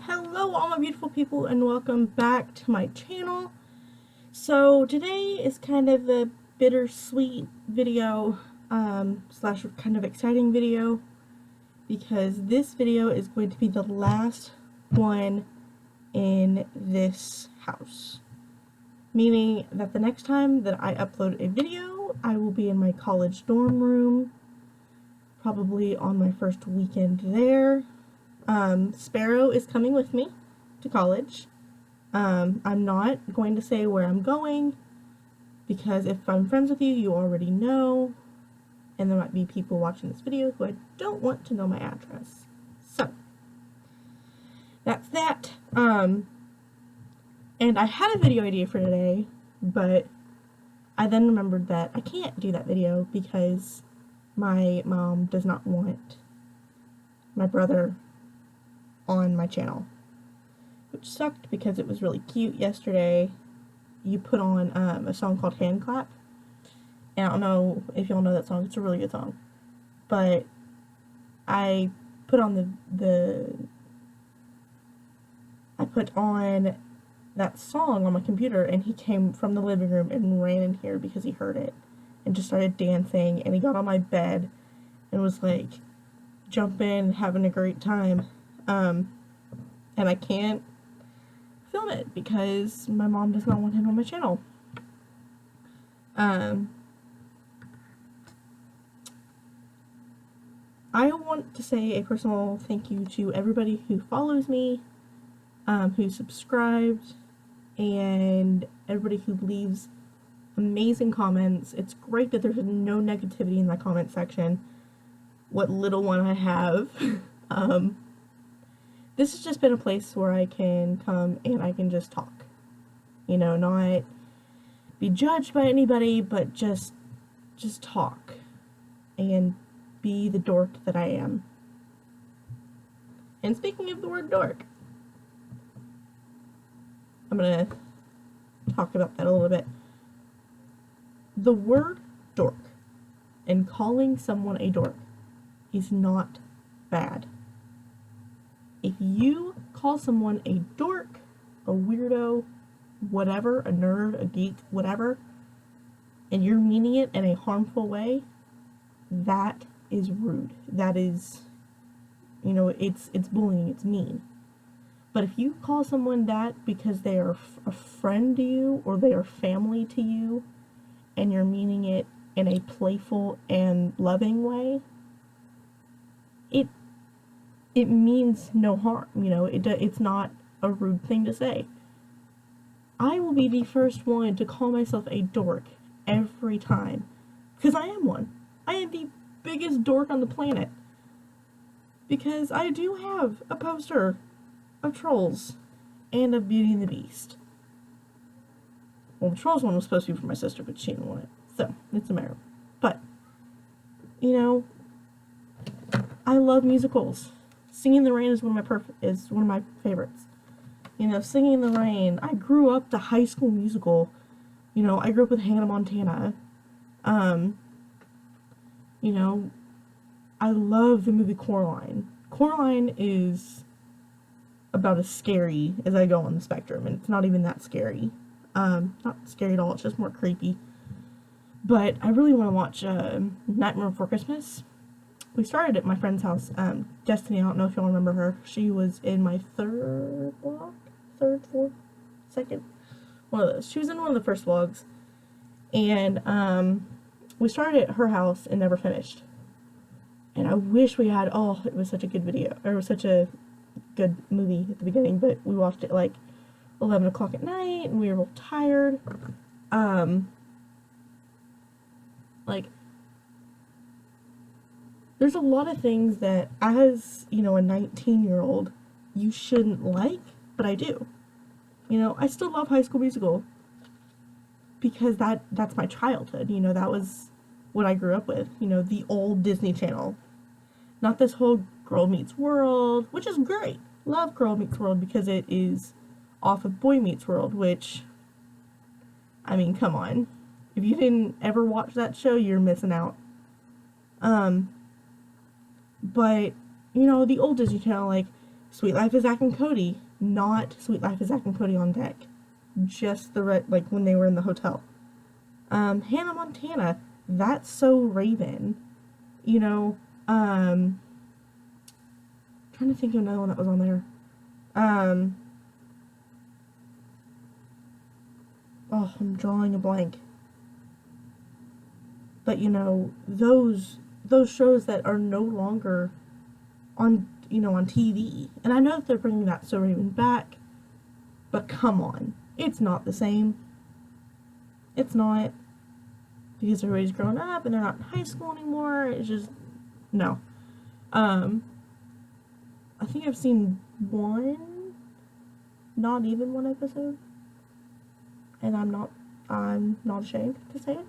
Hello all my beautiful people and welcome back to my channel. So today is kind of a bittersweet video slash kind of exciting video because this video is going to be the last one in this house. Meaning that the next time that I upload a video, I will be in my college dorm room, probably on my first weekend there. Sparrow is coming with me to college. I'm not going to say where I'm going because if I'm friends with you, you already know, and there might be people watching this video who I don't want to know my address. So, that's that. And I had a video idea for today, but I then remembered that I can't do that video because my mom does not want my brother on my channel, which sucked because it was really cute. Yesterday you put on a song called Hand Clap, and I don't know if y'all know that song. It's a really good song, but I put on I put on that song on my computer, and he came from the living room and ran in here because he heard it and just started dancing, and he got on my bed and was like jumping, having a great time. And I can't film it because my mom does not want him on my channel. I want to say a personal thank you to everybody who follows me, who subscribed, and everybody who leaves amazing comments. It's great that there's no negativity in my comment section. What little one I have. This has just been a place where I can come and I can just talk. You know, not be judged by anybody, but just talk and be the dork that I am. And speaking of the word dork, I'm gonna talk about that a little bit. The word dork and calling someone a dork is not bad. If you call someone a dork, a weirdo, whatever, a nerd, a geek, whatever, and you're meaning it in a harmful way, that is rude. That is, you know, it's bullying, it's mean. But if you call someone that because they are a friend to you or they are family to you, and you're meaning it in a playful and loving way, it means no harm, you know, it's not a rude thing to say. I will be the first one to call myself a dork every time, because I am one. I am the biggest dork on the planet, because I do have a poster of Trolls and of Beauty and the Beast. Well, the Trolls one was supposed to be for my sister, but she didn't want it, so it's a matter. But, you know, I love musicals. Singing in the Rain is one of my favorites. You know, Singing in the Rain. I grew up to High School Musical. You know, I grew up with Hannah Montana. You know, I love the movie Coraline. Coraline is about as scary as I go on the spectrum, and it's not even that scary. Not scary at all. It's just more creepy. But I really want to watch Nightmare Before Christmas. We started at my friend's house. Destiny, I don't know if y'all remember her. She was in my third, fourth, second, one of those. She was in one of the first vlogs. And we started at her house and never finished. And I wish we had, it was such a good video, or it was such a good movie at the beginning, but we watched it like 11 o'clock at night, and we were both tired. There's a lot of things that, as, you know, a 19-year-old, you shouldn't like, but I do. You know, I still love High School Musical because that's my childhood. You know, that was what I grew up with. You know, the old Disney Channel. Not this whole Girl Meets World, which is great. Love Girl Meets World because it is off of Boy Meets World, which, I mean, come on. If you didn't ever watch that show, you're missing out. But, you know, the old Disney Channel, like Sweet Life of Zack and Cody, not Sweet Life of Zack and Cody on Deck. Just the like when they were in the hotel. Hannah Montana, That's So Raven. You know, trying to think of another one that was on there. Oh, I'm drawing a blank. But you know, those shows that are no longer on, you know, on TV. And I know that they're bringing That So Raven back, but come on, it's not the same. It's not, because everybody's grown up and they're not in high school anymore. It's just no. I think I've seen one, not even one episode, and I'm not ashamed to say it.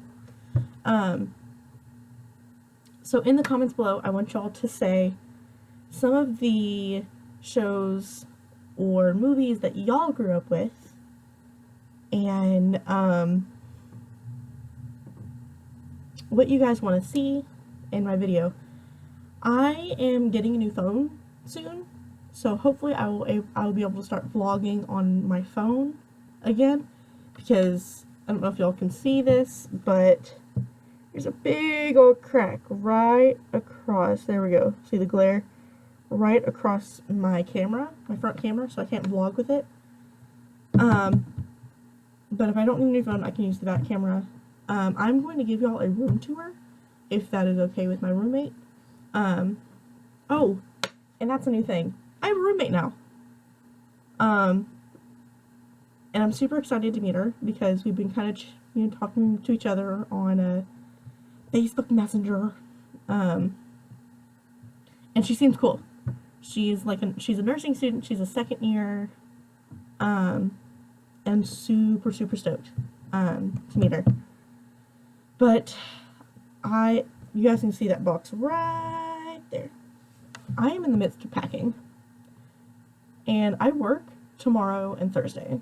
So in the comments below, I want y'all to say some of the shows or movies that y'all grew up with, and what you guys want to see in my video. I am getting a new phone soon, so hopefully I will be able to start vlogging on my phone again, because I don't know if y'all can see this, but there's a big old crack right across, there we go, see the glare? Right across my camera, my front camera, so I can't vlog with it. But if I don't need a new phone, I can use the back camera. I'm going to give y'all a room tour, if that is okay with my roommate. Oh, and that's a new thing. I have a roommate now. And I'm super excited to meet her, because we've been kind of, you know, talking to each other on a Facebook Messenger. And she seems cool. She's she's a nursing student. She's a second year. I'm super stoked to meet her. But you guys can see that box right there. I am in the midst of packing, and I work tomorrow and Thursday,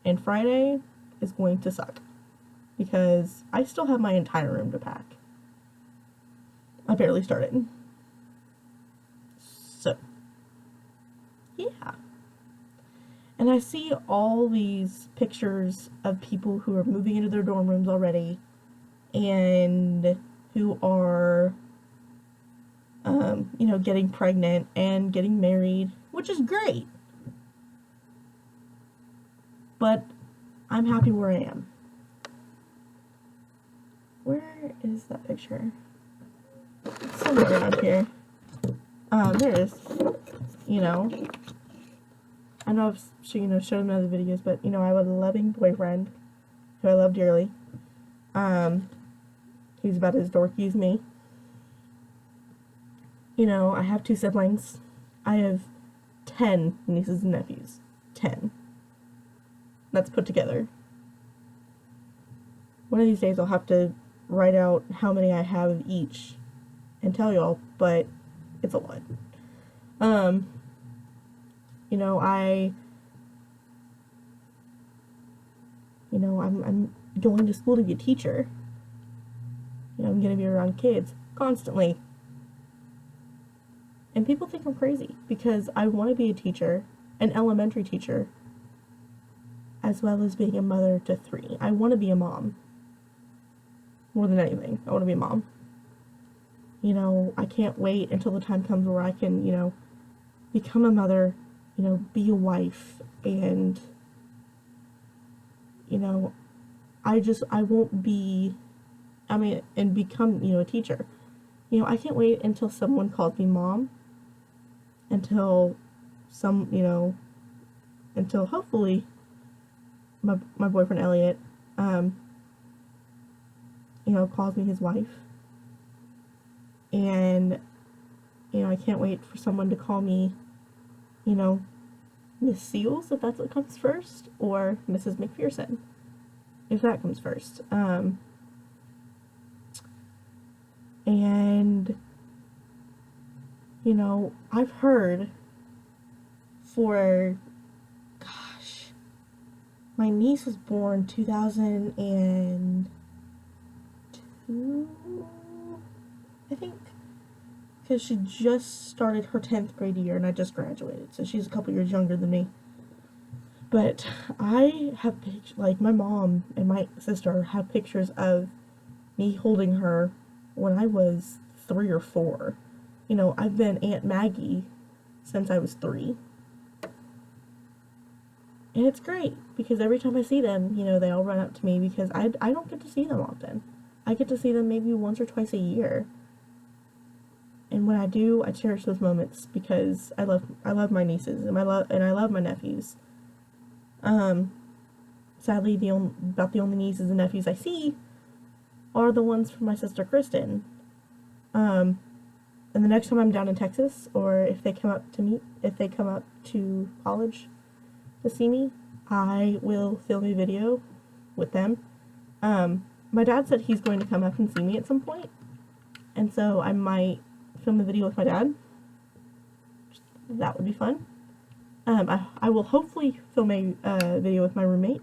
and Friday is going to suck because I still have my entire room to pack. I barely started. So, yeah. And I see all these pictures of people who are moving into their dorm rooms already, and who are, you know, getting pregnant and getting married, which is great. But I'm happy where I am. Where is that picture? It's somewhere around here. There it is. You know, I know I've showed him in other videos, but you know, I have a loving boyfriend who I love dearly. He's about as dorky as me. You know, I have 2 siblings. I have 10 nieces and nephews. 10. That's put together. One of these days I'll have to write out how many I have of each and tell y'all, but it's a lot. You know, I'm going to school to be a teacher. You know, I'm going to be around kids constantly. And people think I'm crazy because I want to be a teacher, an elementary teacher, as well as being a mother to 3. I want to be a mom. More than anything, I want to be a mom. You know, I can't wait until the time comes where I can, you know, become a mother, you know, be a wife, and, you know, I won't be, and become, you know, a teacher. You know, I can't wait until someone calls me mom, until until hopefully my boyfriend Elliot, you know, calls me his wife. And, you know, I can't wait for someone to call me, you know, Miss Seals, if that's what comes first, or Mrs. McPherson, if that comes first. And, you know, I've heard gosh, my niece was born 2002, I think. because she just started her 10th grade year and I just graduated, so she's a couple years younger than me. But I have pictures, like my mom and my sister have pictures of me holding her when I was 3 or 4. You know, I've been Aunt Maggie since I was 3. And it's great, because every time I see them, you know, they all run up to me, because I don't get to see them often. I get to see them maybe once or twice a year. And when I do, I cherish those moments, because I love my nieces, and I love my nephews. Sadly, about the only nieces and nephews I see are the ones from my sister Kristen. And the next time I'm down in Texas, or if they come up to college to see me, I will film a video with them. My dad said he's going to come up and see me at some point, and so I might film a video with my dad. That would be fun. I will hopefully film a video with my roommate,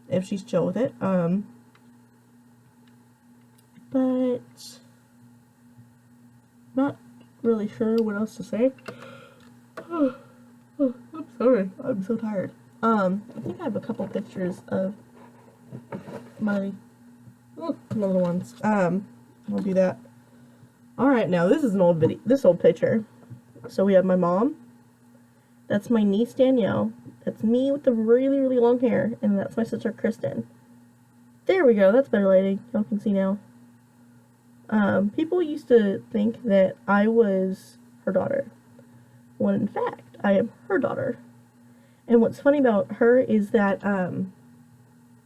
if she's chill with it. But not really sure what else to say. I'm sorry, I'm so tired. I think I have a couple pictures of my little ones. I'll do that. Alright, now this is an old picture. So we have my mom. That's my niece Danielle. That's me with the really, really long hair. And that's my sister Kristen. There we go, that's better lighting. Y'all can see now. People used to think that I was her daughter, when in fact, I am her daughter. And what's funny about her is that,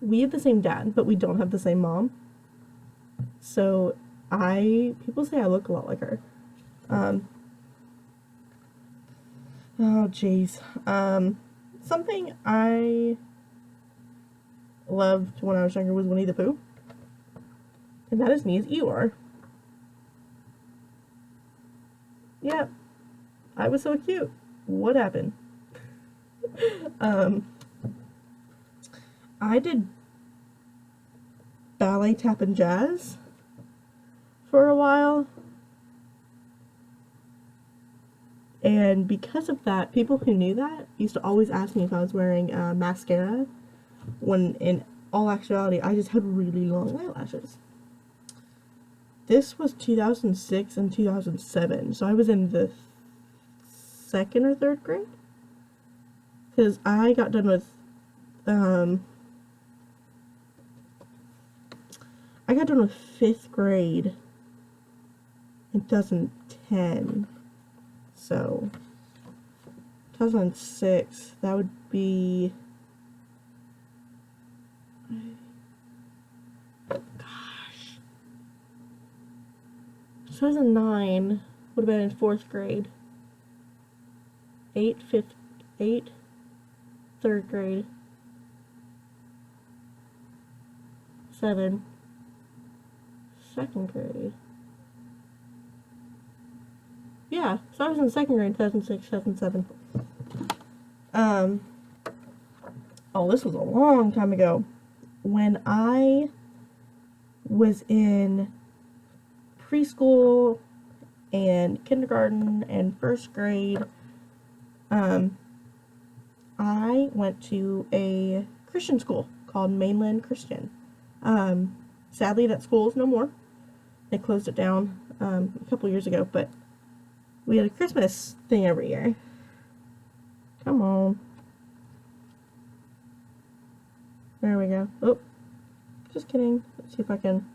we have the same dad, but we don't have the same mom. So, people say I look a lot like her. Oh, jeez. Something I loved when I was younger was Winnie the Pooh. And that is me as Eeyore. Yep. I was so cute. What happened? I did ballet, tap, and jazz for a while. And because of that, people who knew that used to always ask me if I was wearing mascara, when in all actuality, I just had really long eyelashes. This was 2006 and 2007, so I was in the 2nd or 3rd grade, because I got done with, I got done with 5th grade in 2010, so 2006, that would be, gosh, 2009 would have been in 4th grade, 8, 3rd grade, 7, 2nd grade. Yeah, so I was in 2nd grade, 2006, 2007. Oh, this was a long time ago. When I was in preschool and kindergarten and 1st grade, I went to a Christian school called Mainland Christian. Sadly, that school is no more. They closed it down a couple years ago, but we had a Christmas thing every year. Come on. There we go. Oh, just kidding. Let's see if I can.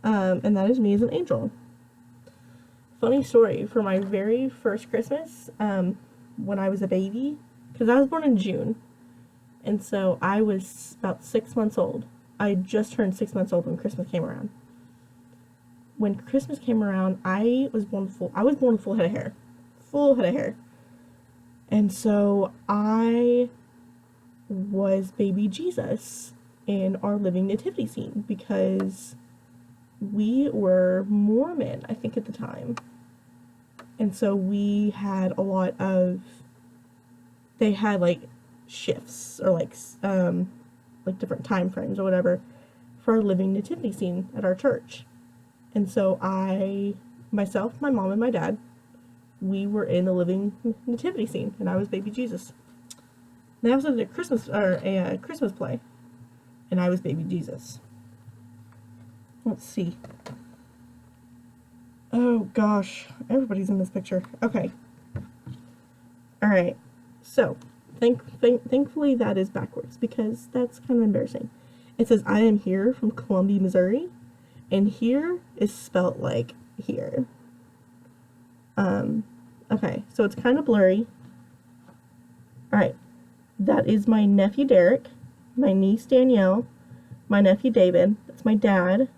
And that is me as an angel. Funny story, for my very first Christmas, when I was a baby, because I was born in June, and so I was about 6 months old. I just turned 6 months old when Christmas came around. When Christmas came around, I was born with a full head of hair. Full head of hair. And so I was baby Jesus in our living nativity scene, because we were Mormon, I think, at the time. And so we had a lot of, they had like shifts or like different time frames or whatever for our living nativity scene at our church. And so myself, my mom, and my dad, we were in the living nativity scene, and I was baby Jesus. They also did a Christmas play, and I was baby Jesus. Let's see. Oh gosh, everybody's in this picture. Okay. Alright, so, thankfully that is backwards, because that's kind of embarrassing. It says, I am here from Columbia, Missouri, and here is spelt like here. Okay, so it's kind of blurry. Alright, that is my nephew Derek, my niece Danielle, my nephew David, that's my dad,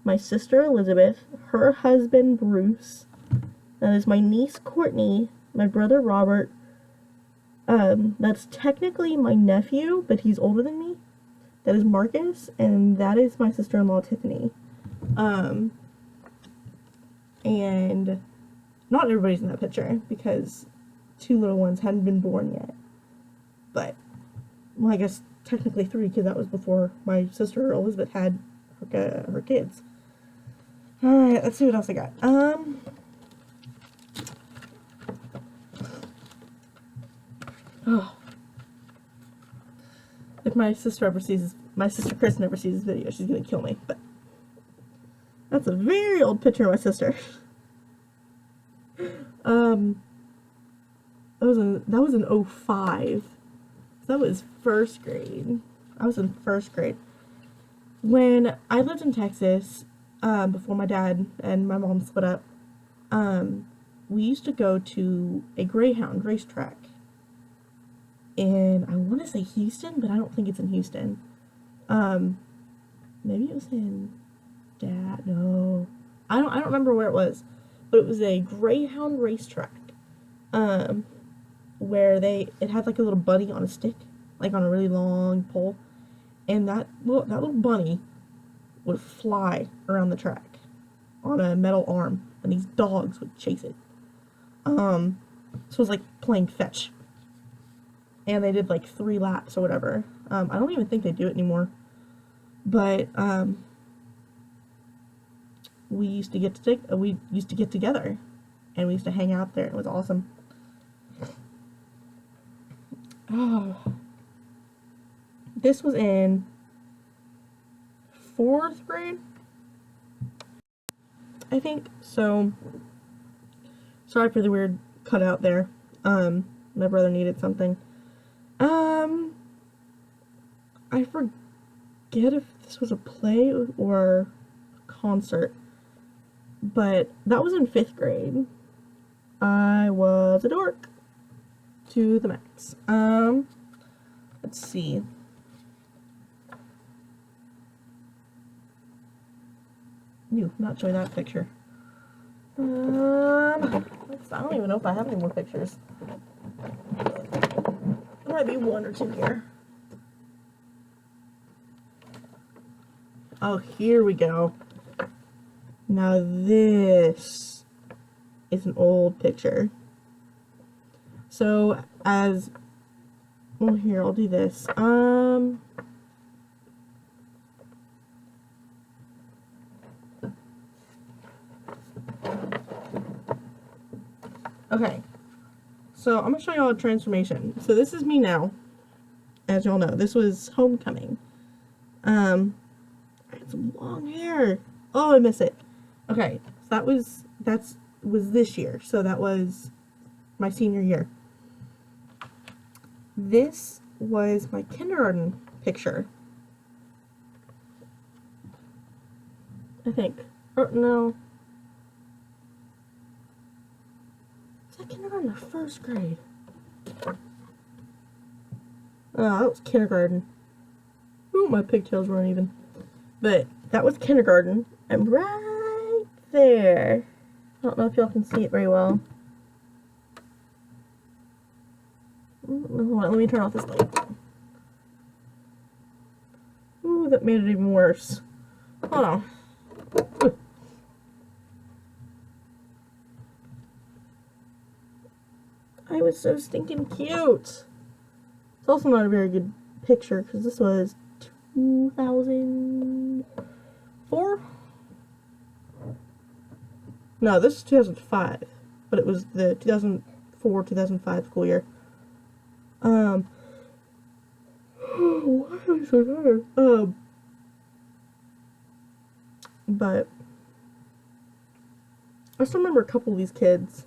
my sister Elizabeth, her husband Bruce, that is my niece Courtney, my brother Robert, that's technically my nephew, but he's older than me, that is Marcus, and that is my sister-in-law Tiffany. And not everybody's in that picture, because 2 little ones hadn't been born yet. But, well, I guess technically 3, because that was before my sister Elizabeth had her kids. Alright, let's see what else I got. Oh. If my sister Kristen ever sees this video, she's gonna kill me, but that's a very old picture of my sister. That was in 05. So that was 1st grade. I was in 1st grade. When I lived in Texas, before my dad and my mom split up, we used to go to a Greyhound racetrack. And I want to say Houston, but I don't think it's in Houston. Maybe it was in no. I don't remember where it was. But it was a Greyhound racetrack. Where it had like a little bunny on a stick, like on a really long pole. And that little bunny would fly around the track on a metal arm, and these dogs would chase it. So it was like playing fetch. And they did like 3 laps or whatever. I don't even think they do it anymore. But we used to get together, and we used to hang out there. It was awesome. Oh, this was in 4th grade, I think. So sorry for the weird cutout there. My brother needed something. I forget if this was a play or a concert, but that was in 5th grade. I was a dork to the max. Let's see. Not showing that picture. I don't even know if I have any more pictures. There might be 1 or 2 here. Oh, here we go. Now this is an old picture. So, well, here, I'll do this. Okay. So, I'm going to show y'all a transformation. So, this is me now. As y'all know, this was homecoming. I had some long hair. Oh, I miss it. Okay. So, that was this year. So, that was my senior year. This was my kindergarten picture. I think. Or, no. Is that kindergarten or 1st grade? Oh, that was kindergarten. Ooh, my pigtails weren't even. But that was kindergarten. And right there. I don't know if y'all can see it very well. Hold on, let me turn off this light. Ooh, that made it even worse. Hold on. I was so stinking cute. It's also not a very good picture because this was 2004. No, this is 2005, but it was the 2004-2005 school year. Why am I so tired? But I still remember a couple of these kids.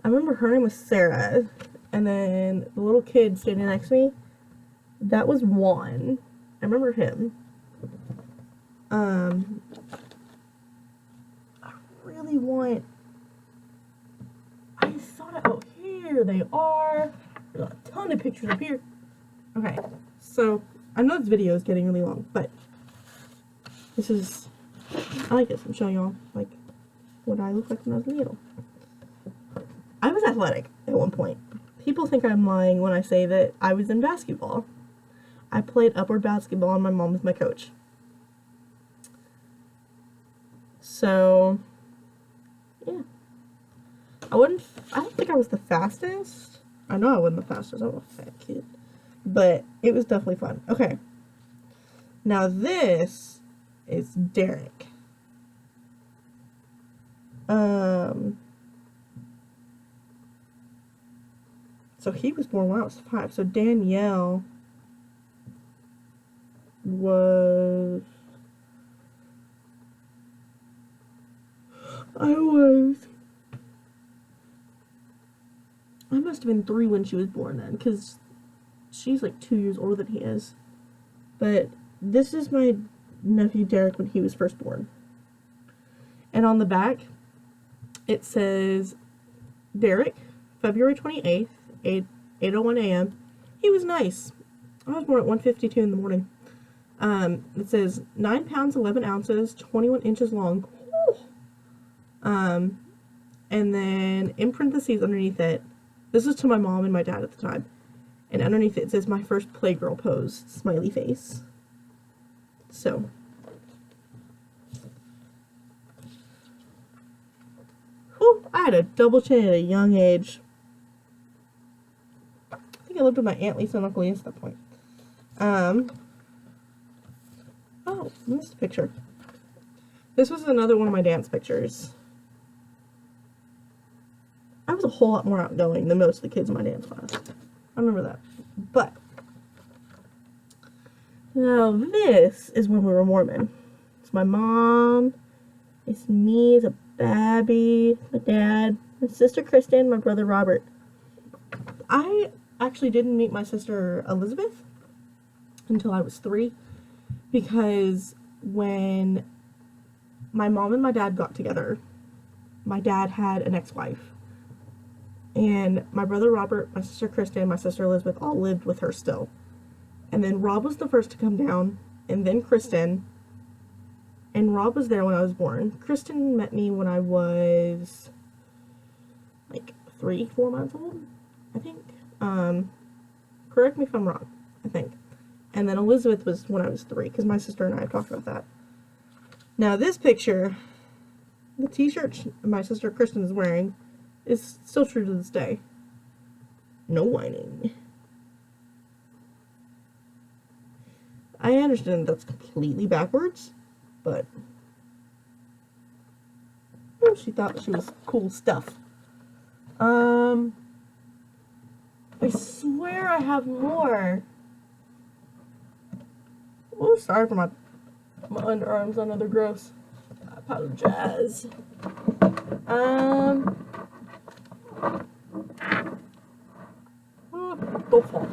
I remember her name was Sarah, and then the little kid standing next to me, that was Juan. I remember him. I really want, I saw it, oh, here they are. There's a ton of pictures up here. Okay, so I know this video is getting really long, but this is, I like this. I'm showing y'all, like, what I look like when I was little. I was athletic at one point. People think I'm lying when I say that I was in basketball. I played upward basketball and my mom was my coach. So, yeah. I don't think I was the fastest. I know I wasn't the fastest. I'm a fat kid. But it was definitely fun. Okay. Now this is Derek. So he was born when I was 5. So Danielle was... I must have been 3 when she was born then, because she's like 2 years older than he is. But this is my nephew Derek when he was first born. And on the back, it says, Derek, February 28th, 8:01 a.m. He was nice. I was born at 1:52 in the morning. It says 9 pounds, 11 ounces, 21 inches long. And then in parentheses underneath it, this is to my mom and my dad at the time. And underneath it says my first Playgirl pose, smiley face. So. Whew, I had a double chin at a young age. I think I lived with my Aunt Lisa and Uncle Ian at that point. Oh, I missed a picture. This was another one of my dance pictures. I was a whole lot more outgoing than most of the kids in my dance class. I remember that. But, now this is when we were Mormon. It's my mom, it's me, it's a Babby, my dad, my sister Kristen, my brother Robert. I actually didn't meet my sister Elizabeth until I was 3, because when my mom and my dad got together, my dad had an ex-wife. And my brother Robert, my sister Kristen, my sister Elizabeth all lived with her still. And then Rob was the first to come down, and then Kristen. And Rob was there when I was born. Kristen met me when I was like 3-4 months old, I think. Correct me if I'm wrong, I think. And then Elizabeth was when I was 3, because my sister and I have talked about that. Now this picture, the t-shirt my sister Kristen is wearing, is still true to this day. No whining. I understand that's completely backwards, but she thought she was cool stuff. I swear I have more. Oh, sorry for my underarms. I know they're gross. I apologize. Go fall.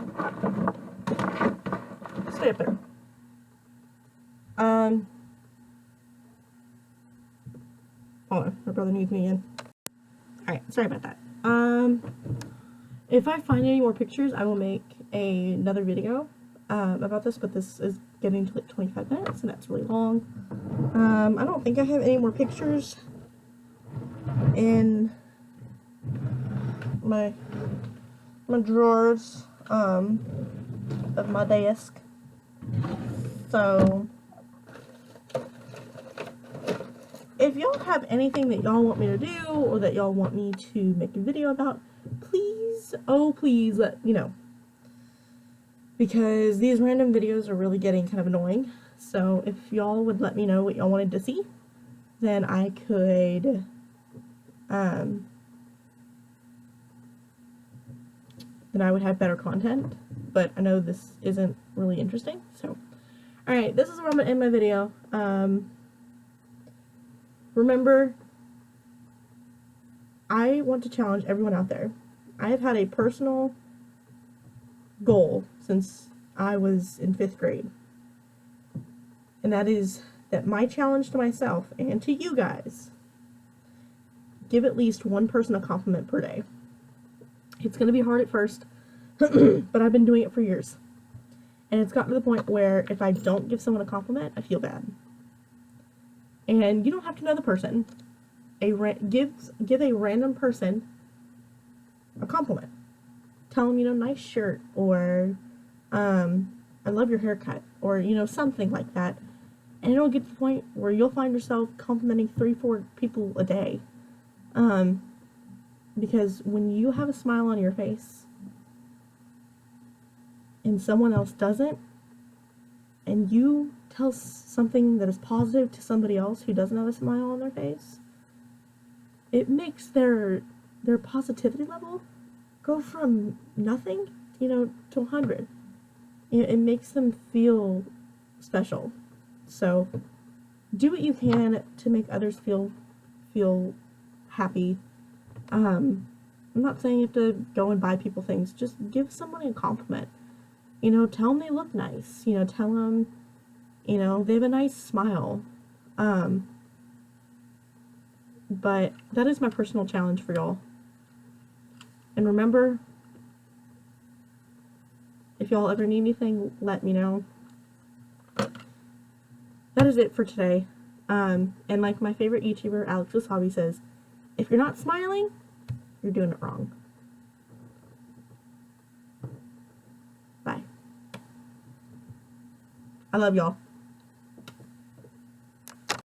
Stay up there. Hold on, my brother needs me again. Alright, sorry about that. If I find any more pictures, I will make another video about this, but this is getting to like 25 minutes, and that's really long. I don't think I have any more pictures in my drawers of my desk. So if y'all have anything that y'all want me to do, or that y'all want me to make a video about, please, oh please let me know. Because these random videos are really getting kind of annoying. So if y'all would let me know what y'all wanted to see, then I could then I would have better content. But I know this isn't really interesting, so alright, this is where I'm gonna end my video. Remember, I want to challenge everyone out there. I have had a personal goal since I was in 5th grade. And that is that my challenge to myself and to you guys, give at least one person a compliment per day. It's going to be hard at first, but I've been doing it for years. And it's gotten to the point where if I don't give someone a compliment, I feel bad. And you don't have to know the person. Give a random person a compliment. Tell them, you know, nice shirt, or I love your haircut, or, you know, something like that. And it'll get to the point where you'll find yourself complimenting 3-4 people a day. Because when you have a smile on your face and someone else doesn't, and you tell something that is positive to somebody else who doesn't have a smile on their face, it makes their positivity level go from nothing, you know, to 100. It makes them feel special. So do what you can to make others feel happy. I'm not saying you have to go and buy people things. Just give somebody a compliment. You know, tell them they look nice. You know, tell them, you know, they have a nice smile. But that is my personal challenge for y'all. And remember, if y'all ever need anything, let me know. That is it for today. And like my favorite YouTuber, Alex's Hobby, says, if you're not smiling, you're doing it wrong. Bye. I love y'all.